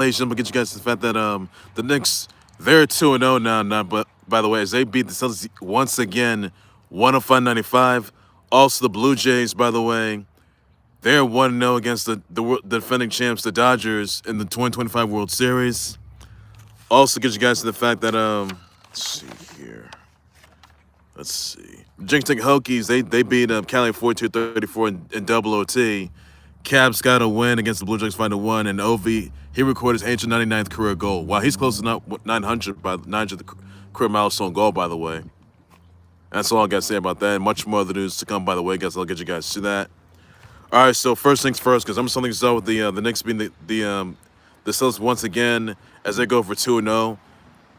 ladies and gentlemen, get you guys to the fact that the Knicks, they're 2-0 now. Not but by the way, as they beat the Celtics once again, 105-95. Also the Blue Jays, by the way, they're 1-0 against the defending champs, the Dodgers, in the 2025 World Series. Also get you guys to the fact that let's see here. Let's see. Jinx Hokies, they beat Cali 42-34 in double OT. Cavs got a win against the Blue Jays 5-1, and Ovi, he recorded his 899th career goal. Wow, he's close to 900 by 900th career milestone goal, by the way. That's all I got to say about that. And much more of the news to come, by the way, guys. I'll get you guys to that. All right, so first things first, because I'm something to with the Knicks being the Celtics once again as they go for 2-0.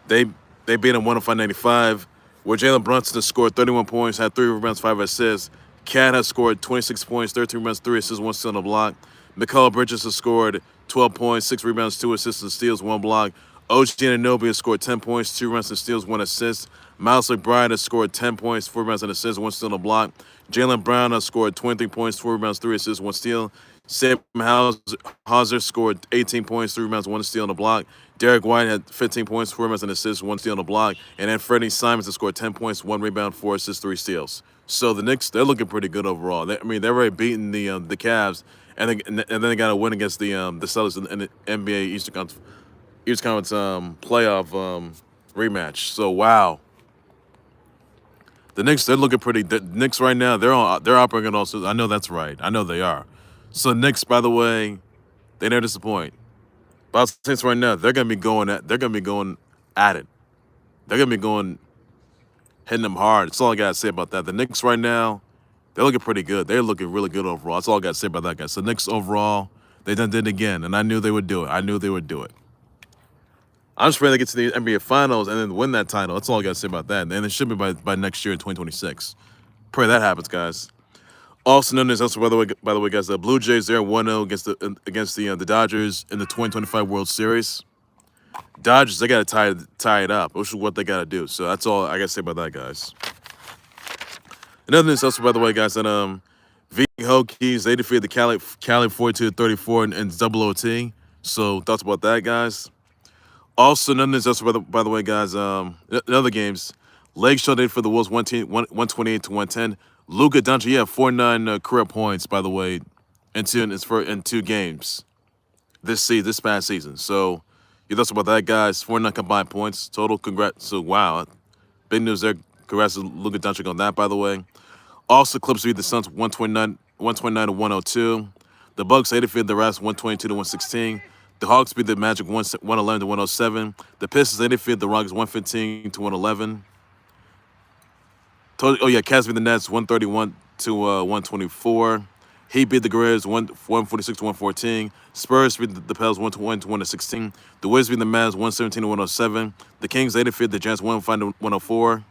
They beat them 105-95, where Jalen Brunson has scored 31 points, had 3 rebounds, 5 assists. Cat has scored 26 points, 13 rebounds, 3 assists, 1 steal on the block. Mikal Bridges has scored 12 points, 6 rebounds, 2 assists and steals, 1 block. OG Anunoby has scored 10 points, 2 rebounds and steals, 1 assist. Miles McBride has scored 10 points, 4 rebounds and assists, 1 steal on the block. Jaylen Brown has scored 23 points, 4 rebounds, 3 assists, 1 steal. Sam Hauser scored 18 points, 3 rebounds, 1 steal on the block. Derrick White had 15 points, 4 rebounds and assists, 1 steal on the block. And Anfernee Simons has scored 10 points, 1 rebound, 4 assists, 3 steals. So the Knicks, they're looking pretty good overall. They've already beaten the Cavs, and then they got a win against the Celtics in the NBA Eastern Conference playoff rematch. So wow, the Knicks, they're looking pretty. The Knicks right now, they're operating also. I know that's right. I know they are. So Knicks, by the way, they never disappoint. But since right now, they're gonna be going at it. They're gonna be going hitting them hard. That's all I gotta say about that. The Knicks right now, they're looking pretty good. They're looking really good overall. That's all I gotta say about that, guys. So Knicks overall, they did it again, and I knew they would do it. I'm just ready to get to the NBA Finals and then win that title. That's all I gotta say about that. And it should be by next year in 2026. Pray that happens, guys. Also known as by the way, guys, the Blue Jays, they're 1-0 against the Dodgers in the 2025 World Series. Dodgers, they got to tie it up, which is what they got to do. So that's all I got to say about that, guys. Another news also, by the way, guys, that Hokies, they defeated the Cali 42-34 in double OT. So thoughts about that, guys. Also, another news also, by the way, guys, in other games, Lakeshore did for the Wolves 128-110. Luka Doncic, yeah, 49 career points, by the way, in 2 games this past season. So your thoughts about that, guys? 49 combined points total. Congrats! So wow, big news there. Congrats to Luka Doncic on that, by the way. Also, Clippers beat the Suns 129-102. The Bucks, they defeated the Raps 122-116. The Hawks beat the Magic 111-107. The Pistons, they defeated the Rockets 115-111. Cavs beat the Nets 131-124. Heat beat the Grizz 146-114. Spurs beat the Pels 121-116. The Wizards beat the Mavs 117-107. The Kings, they defeated the Giants 105-104.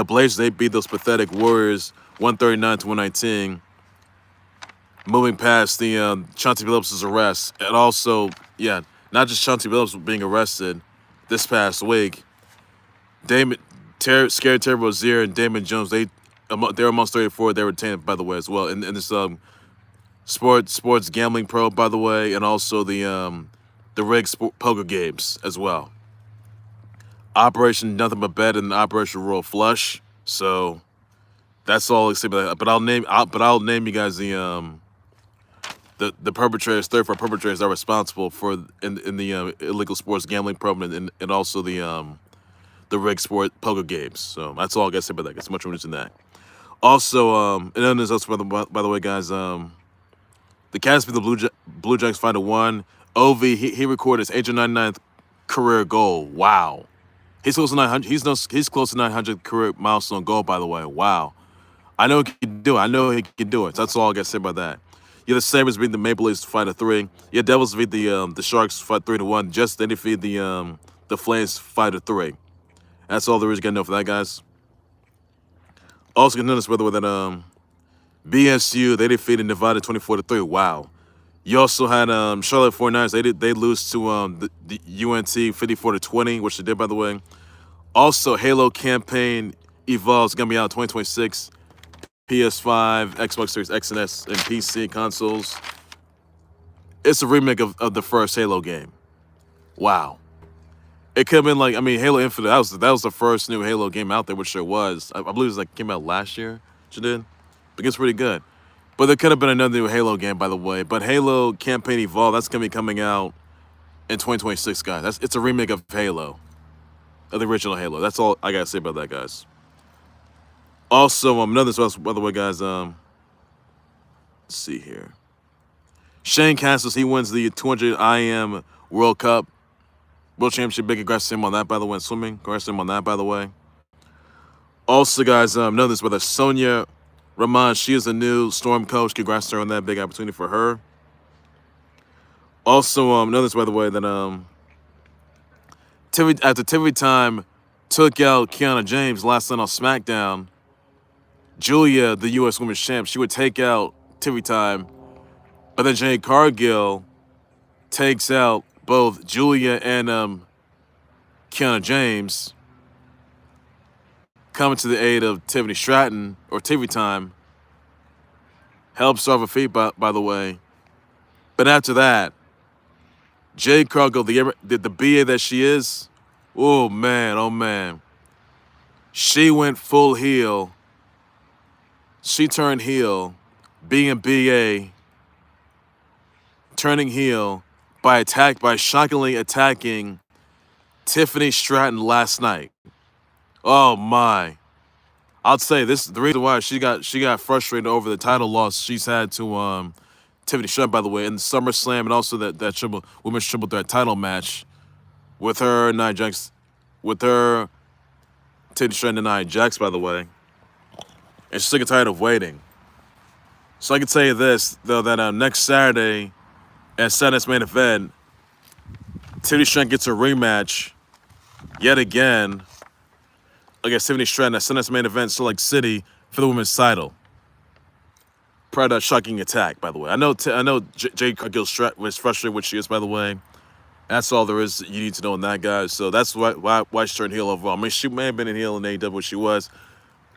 Blazers, they beat those pathetic Warriors 139-119. Moving past the Chauncey Billups' arrest, and also, not just Chauncey Billups being arrested this past week. Scary Terry Rozier and Damon Jones, they're amongst 34. They were retained, by the way, as well. In this sports gambling probe, by the way, and also the rigged poker games as well. Operation Nothing But Bet and Operation Royal Flush. So that's all I say about that. But I'll name you guys the perpetrators, 34 perpetrators that are responsible for in the illegal sports gambling program and also the rigged sport poker games. So that's all I gotta say about that. It's much more than that. Also, and then there's also by the way, guys, the Cavs beat the Blue Jays 5-1. Ovi, he recorded his 899th career goal. Wow, he's close to 900. He's close to 900 career milestone goal. By the way, wow. I know he can do it. That's all I gotta say about that. The Sabres beat the Maple Leafs 5-3. Devils beat the Sharks 3-1. Just they defeated the Flames 5-3. That's all there is to know for that, guys. Also, notice, by the way, that BSU, they defeated Nevada 24-3. Wow. You also had Charlotte 49ers. They lose to the UNT 54-20, which they did, by the way. Also, Halo campaign Evolve's gonna be out 2026. PS5, Xbox Series X and S, and PC consoles. It's a remake of the first Halo game. Wow. It could have been like, I mean, Halo Infinite, that was the first new Halo game out there, which it was. I believe it was like came out last year, which it did. But it's pretty good. But there could have been another new Halo game, by the way. But Halo Campaign Evolved, that's going to be coming out in 2026, guys. It's a remake of Halo, of the original Halo. That's all I got to say about that, guys. Also, another stuff, by the way, guys, let's see here. Shane Castles, he wins the 200 IM World Cup, World Championship. Big congrats to him on that, by the way, in swimming. Congrats to him on that, by the way. Also, guys, know this, brother, Sonia Rahman, she is a new Storm coach. Congrats to her on that. Big opportunity for her. Also, know this, by the way, that after TV Time took out Kiana James last night on SmackDown, Julia, the U.S. Women's Champ, she would take out TV Time, but then Jade Cargill takes out both Julia and Kiana James, coming to the aid of Tiffany Stratton, or TV Time, helps her off her feet, by the way. But after that, Jade Cargill, the BA that she is, oh man, she went full heel. She turned heel, being BA, turning heel by shockingly attacking Tiffany Stratton last night. Oh my! I'll say this is the reason why she got frustrated over the title loss she's had to Tiffany Stratton, by the way, in the SummerSlam, and also that women's triple threat title match with her Nia Jax, Tiffany Stratton and Nia Jax, by the way. And she's sick and tired of waiting. So I can tell you this, though, that next Saturday at Saturday's main event, Tiffany Stratton gets a rematch yet again against Tiffany Stratton at Saturday's main event, Salt Lake City, for the women's title. Prior to that shocking attack, by the way. I know Jade Cargill was frustrated with what she is, by the way. That's all there is you need to know on that, guys. So that's why she turned heel overall. I mean, she may have been a heel in AEW when she was.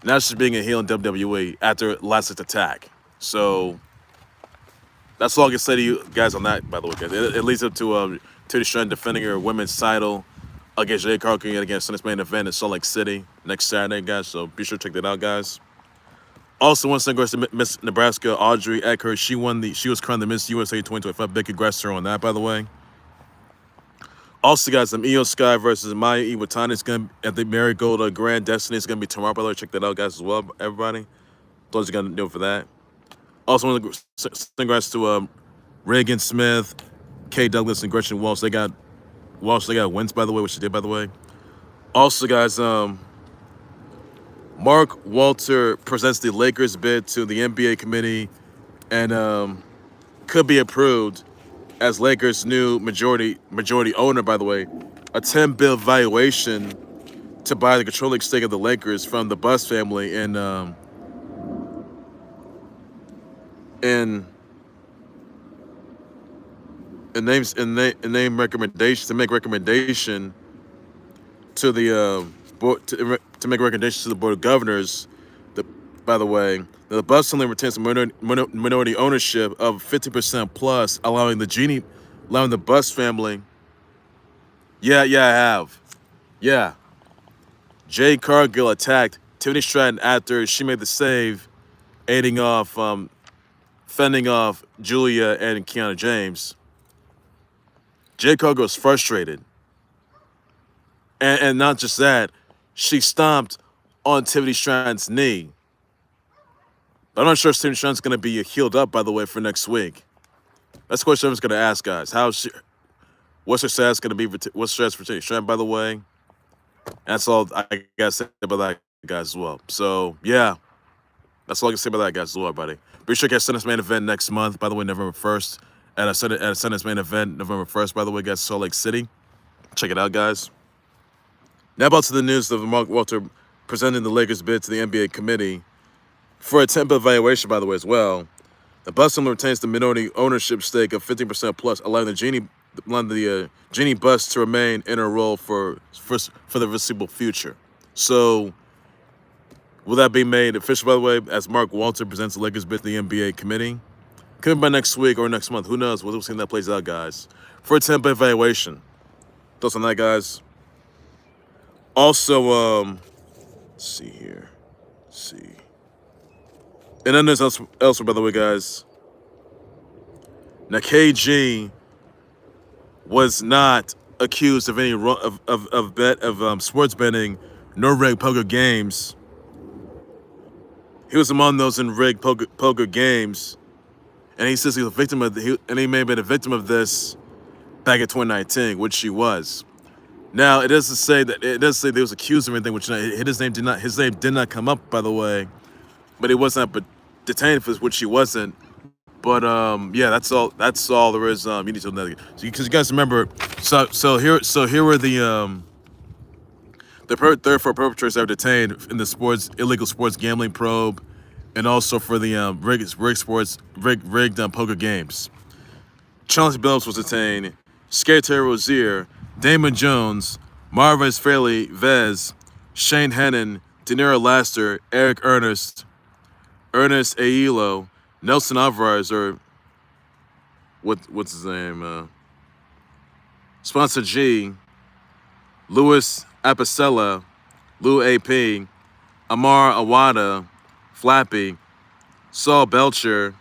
Now she's being a heel in WWE after last night's attack. So that's all I can say to you guys on that, by the way, guys. It leads up to Tiffany Stratton defending her women's title against Jade Cargill against Sunday's main event in Salt Lake City next Saturday, guys. So be sure to check that out, guys. Also, once again, congrats to Miss Nebraska, Audrey Eckhart. She was crowned the Miss USA 2025. Big congrats to her on that, by the way. Also, guys, Io Sky versus Maya Iwatani is going to be at the Marigold Grand Destiny. It's going to be tomorrow, by the way. Check that out, guys, as well, everybody. Those you got to do for that. Also, congrats to Reagan Smith, Kay Douglas, and Gretchen Walsh. They got wins, by the way, which they did, by the way. Also, guys, Mark Walter presents the Lakers bid to the NBA committee and could be approved as Lakers' new majority owner, by the way. A $10 billion valuation to buy the controlling stake of the Lakers from the Buss family in make recommendation to the board to make recommendations to the board of governors. By the way, the Buss family retains minority ownership of 50% plus, allowing the Buss family. Yeah, I have. Yeah. Jade Cargill attacked Tiffany Stratton after she made the save, fending off Julia and Kiana James. Jade Cargill was frustrated. And not just that, she stomped on Tiffany Stratton's knee. But I'm not sure if Tiffany Stratton's going to be healed up, by the way, for next week. That's the question I was going to ask, guys. What's her status going to be? What's her status for Tiffany Stratton, by the way? That's all I got to say about that, guys, as well. So, yeah. That's all I can say about that, guys, as well, buddy. Be sure to catch Sunday's main event next month, by the way, November 1st. At a Sunday's main event, November 1st, by the way, guys, Salt Lake City. Check it out, guys. Now about to the news of Mark Walter presenting the Lakers bid to the NBA committee for a $10 billion valuation, by the way, as well. The Buss family retains the minority ownership stake of 15% plus, allowing the Jeannie Buss to remain in her role for the foreseeable future. So, will that be made official, by the way, as Mark Walter presents the Lakers bid to the NBA committee? Could be by next week or next month. Who knows? We'll see how that plays out, guys. For a Tampa evaluation. Thoughts on that, guys? Also, let's see here. Let's see. And then there's elsewhere, by the way, guys. Now, KG was not accused of any sports betting nor rigged poker games. He was among those in rigged poker games, and he says he was a victim of he may have been a victim of this back in 2019, which he was. Now it doesn't say that he was accused of anything, which his name did not come up, by the way, but he was not detained for which he wasn't. But yeah, that's all there is. You need to know because you guys remember. So here were the 34 perpetrators that were detained in the illegal sports gambling probe, and also for the rigged poker games. Chauncey Billups was detained. Skater Rozier, Damon Jones, Marvis Fairley Vez, Shane Hennon, De Niro Laster, Eric Ernest Ailo, Nelson Alvarez, or what's his name? Sponsor G, Louis Apicella, Lou AP, Amar Awada, Flappy, Saul Belcher,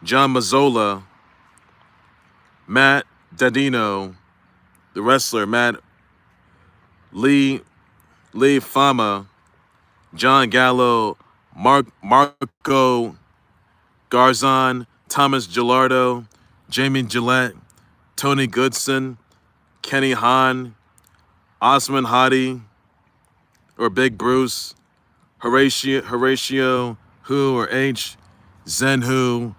John Mazzola, Matt Dadino, the wrestler, Matt Lee Fama, John Gallo, Marco Garzon, Thomas Gilardo, Jamie Gillette, Tony Goodson, Kenny Hahn, Osman Hadi, or Big Bruce, Horatio Hu or H, Zen Hu,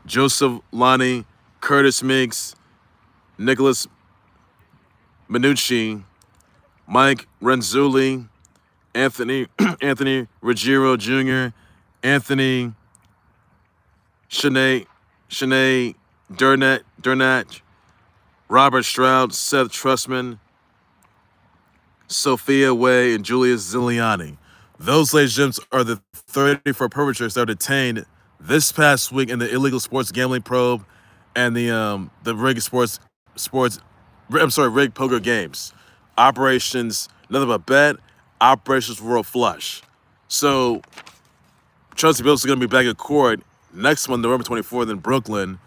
Joseph Lonnie, Curtis Meeks, Nicholas Minucci, Mike Renzulli, Anthony Ruggiero Jr., Anthony Shanae Durnat, Robert Stroud, Seth Trussman, Sophia Way, and Julius Ziliani. Those, ladies and gentlemen, are the 34 perpetrators that were detained this past week in the illegal sports gambling probe and the rigged poker games. Operations, nothing but bet. Operations World Flush. So, Chauncey Billups is going to be back in court next month, November 24th in Brooklyn.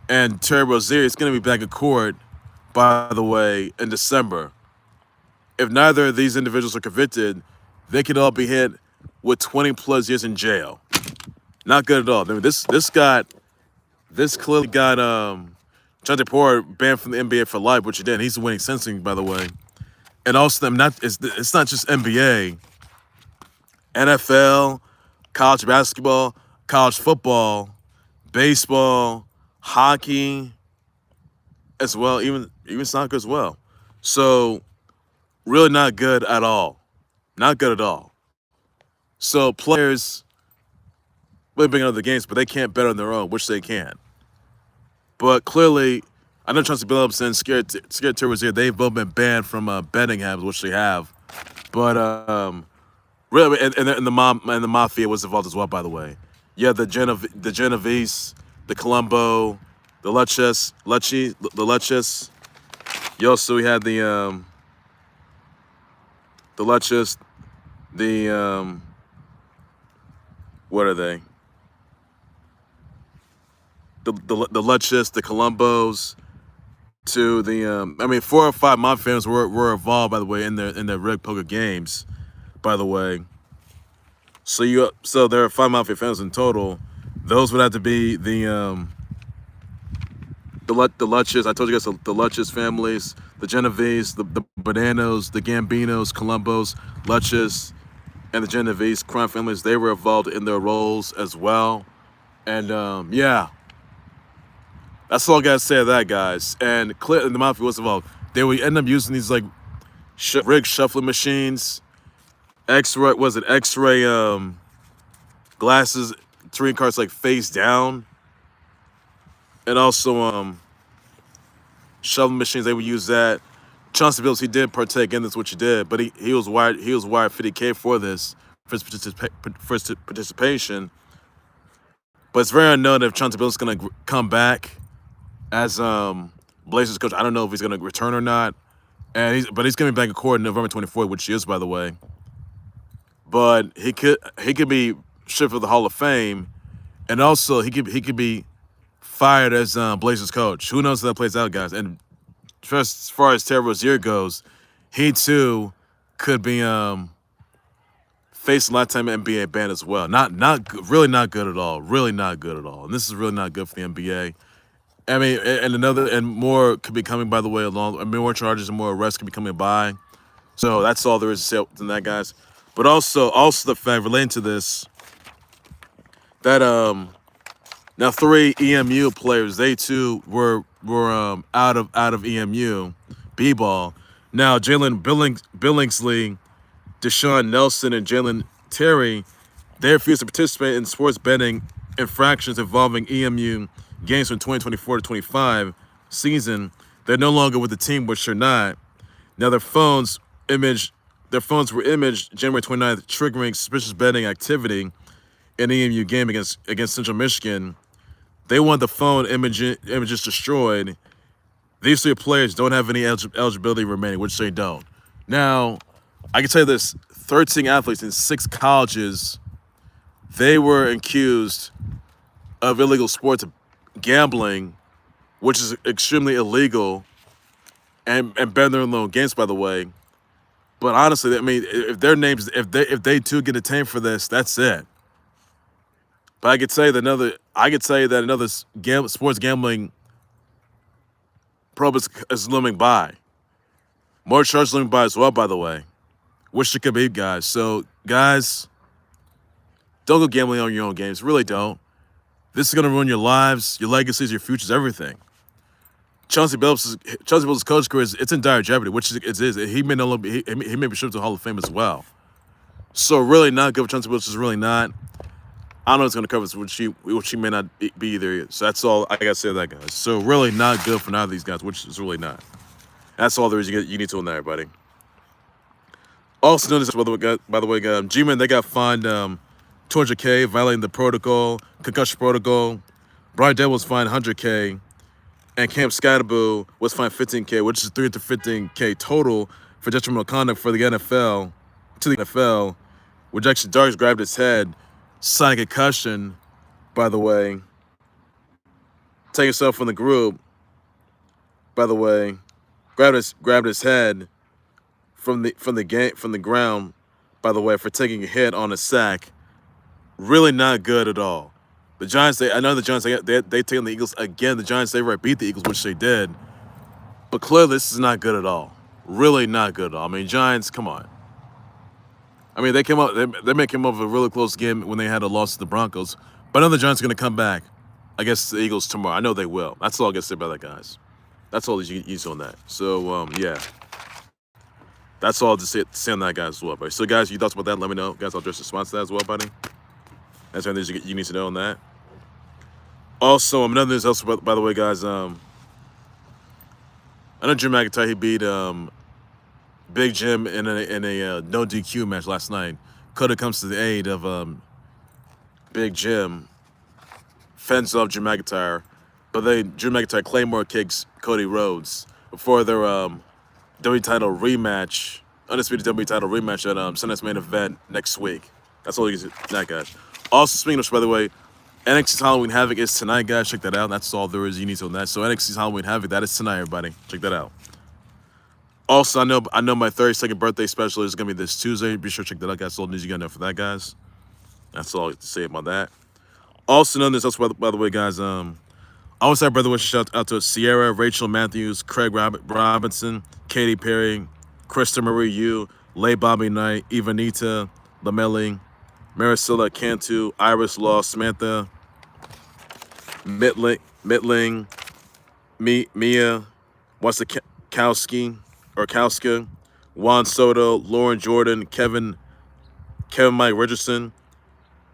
And Terry Rozier is going to be back in court, by the way, in December. If neither of these individuals are convicted, they could all be hit with 20+ years in jail. Not good at all. I mean, this clearly got Chauncey Billups banned from the NBA for life, which he did. He's winning sentencing, by the way. And also, it's not just NBA, NFL, college basketball, college football, baseball, hockey, as well, even soccer as well. So, really not good at all. Not good at all. So players really bring other games, but they can't bet on their own, which they can. But clearly, I know Chauncey Billups and Scared Terrors here, they've both been banned from betting habits, which they have. But really, and the mafia was involved as well, by the way. Yeah, the Genovese, the Colombo, the Luches. You also had the Luches, what are they? The Luches, the Colombos, to the 4 or 5 mafia fans were involved, by the way, in their rigged poker games, by the way. So there are 5 mafia fans in total. Those would have to be the Luches. I told you guys the Luches families, the Genovese, the Bananos, the Gambinos, Colombos, Luches, and the Genovese crime families. They were involved in their roles as well. And yeah, that's all I gotta say to that, guys. And the mafia was involved. They would end up using these like rigged shuffling machines, X-ray glasses, trading cards like face down, and also shuffling machines. They would use that. Chauncey Billups, he did partake in this, which he did, but he was wired $50K for this for his participation. But it's very unknown if Chauncey Billups is going to come back as Blazers coach. I don't know if he's going to return or not. But he's coming back in court November 24th, which he is, by the way. But he could be shipped for the Hall of Fame, and also he could be fired as Blazers coach. Who knows how that plays out, guys? And just as far as Terry Rozier goes, he too could be facing a lifetime NBA ban as well. Really not good at all. Really not good at all. And this is really not good for the NBA. I mean, and more could be coming, by the way, along. I mean, more charges and more arrests could be coming by. So that's all there is to say than that, guys. But also the fact relating to this that now 3 EMU players, they too were out of EMU B-ball. Now Jalen Billingsley, Deshaun Nelson, and Jalen Terry, they refused to participate in sports betting infractions involving EMU games from 2024 to 25 season. They're no longer with the team, which they're not. Now their phones were imaged January 29th, triggering suspicious betting activity in the EMU game against Central Michigan. They want the phone images destroyed. These 3 players don't have any eligibility remaining, which they don't. Now, I can tell you this, 13 athletes in 6 colleges, they were accused of illegal sports gambling, which is extremely illegal, and betting their own games, by the way. But honestly, I mean, if their names, if they too get detained for this, that's it. But I could say that another sports gambling probe is looming by. More charges looming by as well, by the way. Wish it could be, guys. So, guys, don't go gambling on your own games. Really don't. This is going to ruin your lives, your legacies, your futures, everything. Chauncey Billups' coach career it's in dire jeopardy, which it is. He may be shipped to the Hall of Fame as well. So really not good for Chauncey Billups. Is really not. I don't know what's going to cover this, which he may not be either. So that's all I got to say to that, guys. So really not good for neither of these guys, which is really not. That's all there is you need to know, everybody. Also notice, by the way, G-Men, they got fined $200K, violating the concussion protocol. Brian Dell was fined $100K. And Cam Scatterboo was fined $15K, which is $315K total for detrimental conduct for the NFL, which actually Darks grabbed his head, signing a concussion, by the way. Taking himself from the group, by the way, grabbed his head from the ground, by the way, for taking a hit on a sack. Really not good at all. The Giants, I know the Giants, they taken the Eagles again. The Giants, they beat the Eagles, which they did. But clearly, this is not good at all. Really not good at all. I mean, Giants, come on. I mean, they may come up with a really close game when they had a loss to the Broncos. But I know the Giants are going to come back against the Eagles tomorrow. I know they will. That's all I got to say about that, guys. That's all you need on that. So, yeah. That's all to say on that, guys, as well, buddy. So, guys, your thoughts about that, let me know. Guys, I'll just respond to that as well, buddy. That's everything you need to know on that. Also, another news also, by the way, guys, I know Jim McIntyre, he beat Big Jim in a no DQ match last night. Coda comes to the aid of Big Jim, fends off Jim McIntyre, but Jim McIntyre Claymore kicks Cody Rhodes before their WWE title rematch, undisputed WWE title rematch at Sunday's main event next week. That's all you can say, that, guys. Also, speaking of which, by the way, NXT's Halloween Havoc is tonight, guys. Check that out. That's all there is you need to know that. So NXT's Halloween Havoc, that is tonight, everybody. Check that out. Also, I know my 32nd birthday special is going to be this Tuesday. Be sure to check that out, guys. That's all the news you got to know for that, guys. That's all I have to say about that. Also, none of this else, by the way, guys. I always have brother wish shout out to Sierra, Rachel Matthews, Craig Robinson, Katy Perry, Krista Marie Yu, Lay Bobby Knight, Ivanita, Lamelli, Maricela Cantu, Iris Law, Samantha, Mitling, Mia, Wasikowski, Kauska, Juan Soto, Lauren Jordan, Kevin Mike Richardson,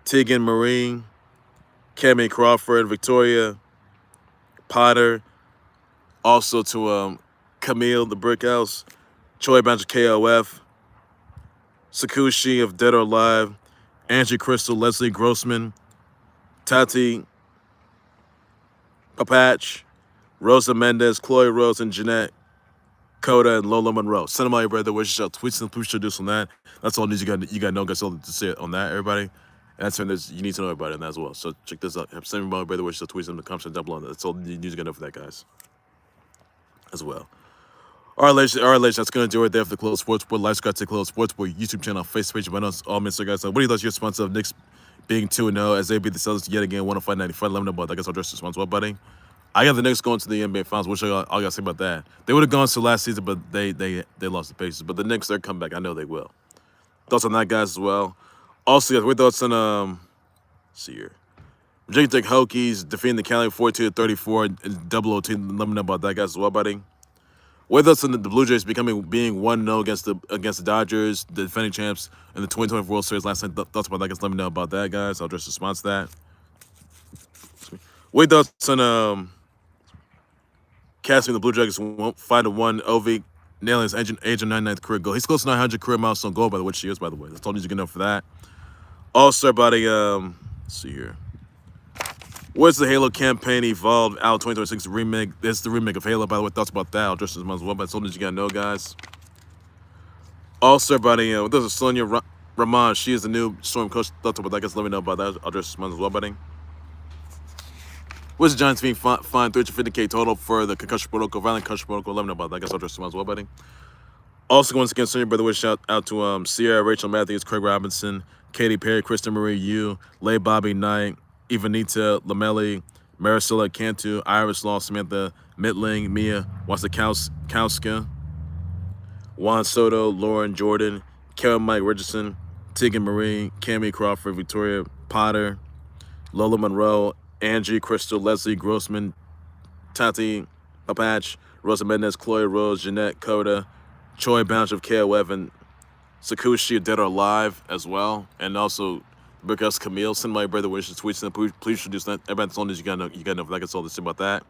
Tegan Marie, Cami Crawford, Victoria Potter, also to Camille, the Brick House, Choi Banjo KOF, Sakushi of Dead or Alive, Angie Crystal, Leslie Grossman, Tati, Papatch, Rosa Mendez, Chloe Rose, and Jeanette, Coda, and Lola Monroe. Send them all your brother wishes out. Tweets and push do on that. That's all news you got to know. Guys, all to say on that, everybody. And that's when you need to know everybody on that as well. So check this out. Send me my brother wishes out. Tweets in the comments down below. That's all you need to know for that, guys. As well. All right, ladies, that's going to do it there for the Close Sports Board. Live subscribe to the Close Sports Board YouTube channel, Facebook page, but us all Mr. Guys. What do you thought your sponsor of Knicks being 2-0 as they beat the Celtics yet again, 105-95? Let me know about that. I guess I'll address this one as well, buddy. I got the Knicks going to the NBA Finals. What y'all got to say about that? They would have gone to last season, but they lost the Pacers. But the Knicks, they're coming back. I know they will. Thoughts on that, guys, as well. Also, guys, what thoughts on let's see here. Virginia Tech Hokies defeating the Cali 42-34 in double OT. Let me know about that, guys, as well, buddy. With us in the Blue Jays being 1-0 against the Dodgers, the defending champs in the 2020 World Series last night. Thoughts about that, guys? Let me know about that, guys. I'll address the response to that. With us on casting the Blue Jackets 5-1. Ovi nailing his age of 99th career goal. He's close to 900 career milestone goal, by the way, which he is, by the way. That's all you can know for that. Also, buddy, let's see here. Where's the Halo campaign evolved out 2026 remake? This is the remake of Halo, by the way. Thoughts about that? I'll address this as well, but that's all you gotta know, guys. Also, buddy, this is Sonia Rahman. She is the new Storm coach. Thoughts about that, guys? Let me know about that. I'll address this as well, buddy. Where's the Giants being fined $350K total for the concussion protocol, violent concussion protocol? Let me know about that. I guess I'll address this as well, buddy. Also, once again, Sonia, by the way, shout out to Sierra, Rachel Matthews, Craig Robinson, Katy Perry, Kristen Marie Yu, Leigh Bobby Knight, Ivanita Lamelli, Maricela Cantu, Iris Law, Samantha Mitling, Mia Wasikowska, Juan Soto, Lauren Jordan, Karen Mike Richardson, Tegan Marie, Cammie Crawford, Victoria Potter, Lola Monroe, Angie Crystal, Leslie Grossman, Tati Papatch, Rosa Mendez, Chloe Rose, Jeanette Coda, Choi Bounce of K.O. Evan, Sakushi, Dead or Alive as well, and also Burkhouse Camille. Send my brother wishes, tweets, and please introduce that. Everybody's on this. You gotta know if I can all this about that.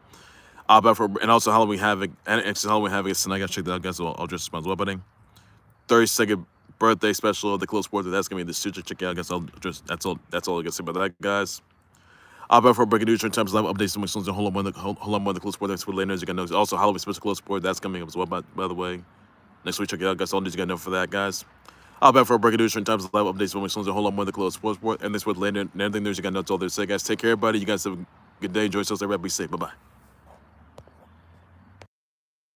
And also Halloween Havoc, and it's Halloween Havoc. And I gotta check that out, guys. So I'll just respond as well, buddy. 32nd birthday special of the Close Sports. That's gonna be the future. Check it out, guys. That's all I gotta say about that, guys. I'll be for breaking news in terms of live updates. Some hold on, the Close Sport next week later. As you can know, also Halloween special Close Sport that's coming up as well. By the way, next week check it out, guys. All news you gotta know for that, guys. I'll be back for breaking news in terms of live updates. When we hold on, the Close Sport and this week later. And everything news you gotta know. That's all there to say, guys. Take care, everybody. You guys have a good day. Enjoy yourselves. Everybody be safe. Bye bye.